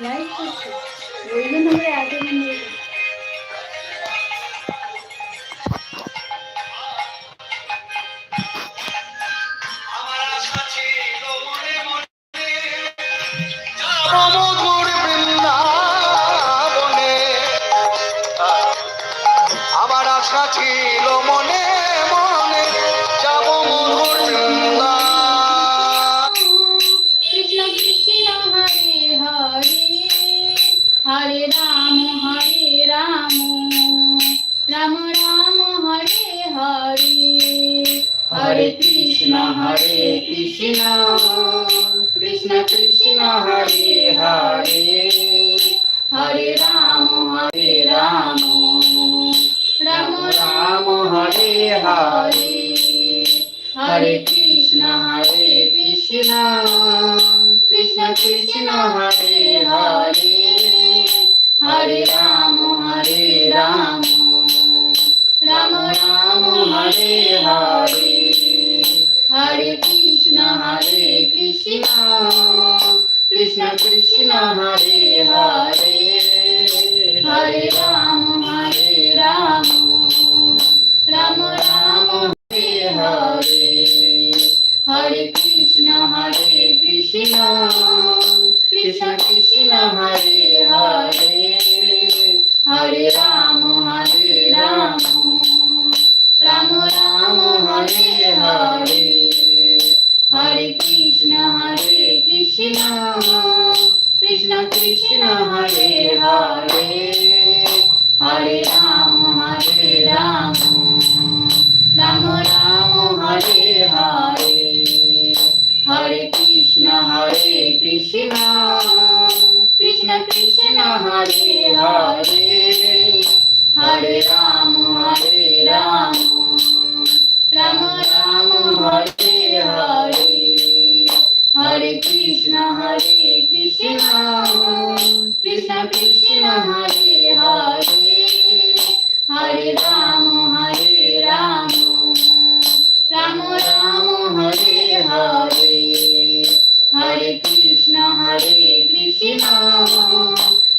Like করছে ওই জন্য আমরা এত মনে আমার আশা ছিল মনে মনে যাব মধুর বৃন্দাবনে। কৃষ্ণ কৃষ্ণ হরে হরে হরে রাম রাম রাম হরে হরে হরে কৃষ্ণ কৃষ্ণ কৃষ্ণ হরে হরে হরে রাম রাম রাম হরে হরে হরে কৃষ্ণ কৃষ্ণ কৃষ্ণ হরে হরে হরে রাম রাম রাম হরে হরে হরে কৃষ্ণ কৃষ্ণ কৃষ্ণ হরে হরে হরে রাম রাম রাম হরে হরে হরে কৃষ্ণ কৃষ্ণ কৃষ্ণ হরে হরে হরে রাম রাম রাম হরে হরে হরে কৃষ্ণ কৃষ্ণ কৃষ্ণ হরে হরে হরে রাম রাম রাম হরে হরে হরে কৃষ্ণ কৃষ্ণ কৃষ্ণ হরে হরে হরে রাম রাম রাম হরে হরে হরে কৃষ্ণ কৃষ্ণ কৃষ্ণ হরে হরে হরে রাম রাম রাম হরে হরে হরে কৃষ্ণ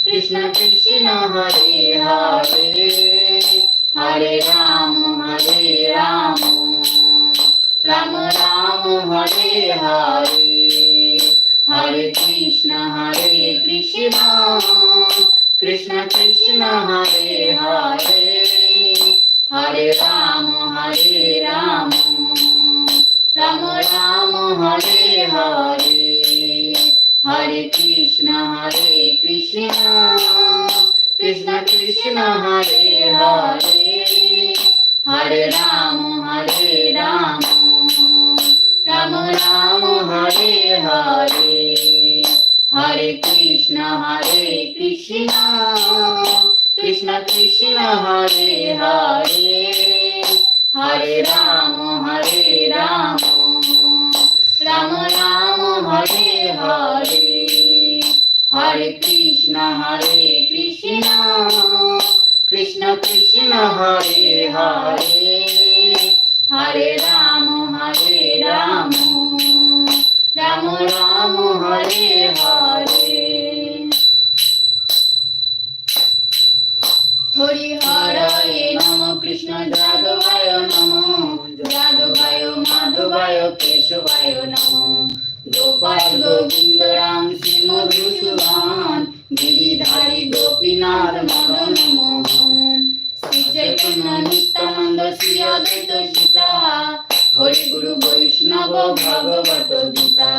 কৃষ্ণ কৃষ্ণ হরে হরে হরে রাম রাম হরে হরে হরে কৃষ্ণ কৃষ্ণ হরে হরে হরে রাম রাম হরে হরে হরে কৃষ্ণ কৃষ্ণ হরে হরে হরে রাম রাম হরে হরে হরে কৃষ্ণ কৃষ্ণ কৃষ্ণ হরে হরে হরে রাম রাম হরে হরে হরে কৃষ্ণ কৃষ্ণ কৃষ্ণ হরে হরে হরে রাম রাম হরে হরে হরি হরয়ে নম কৃষ্ণ যাদবায় নম যাদবায় মাধবায় কেশবায় নম গোপাল গোবিন্দ রাম শ্রী মধুসূদন গিরিধারী গোপীনাথ মদন মোহন শ্রী চৈতন্য নিত্যানন্দ শ্রী অদ্বৈত সীতা হরি গুরু বৈষ্ণব ভগবত গীতা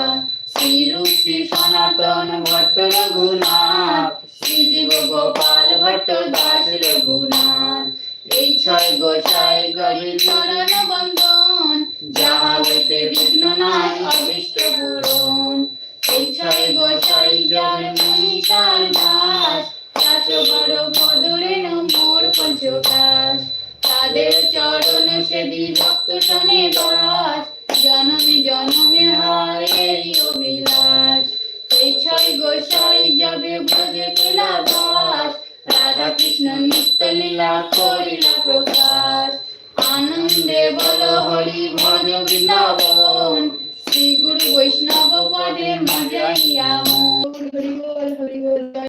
শ্রী রূপ শ্রী সনাতন ভট্ট রঘুনাথ শ্রী জীব গোপাল ভট্ট দাস রঘুনাথ এই ছয় গোসাই গরিব চরণ বন্দন যাহা হইতে বিঘ্ন নাই অভিষ্ট পূরণ এই ছয় গোসাই যার মহিষার নাশ চাষ বড় মধুরেণ মোর পঞ্চকাশ তাদের চরণ সেবি ভক্ত শনে বাস জনমে জনমে হয় এই অভিলাষ এই ছয় গোসাই যাবে ব্রজে পেলা বাস রাধা কৃষ্ণ নিত্য লীলা করিলা প্রকাশ আনন্দে বল হরি ভজ বৃন্দাবন শ্রী গুরু বৈষ্ণব পদে মজাইয়া মন হরি বল হরি হরি বল।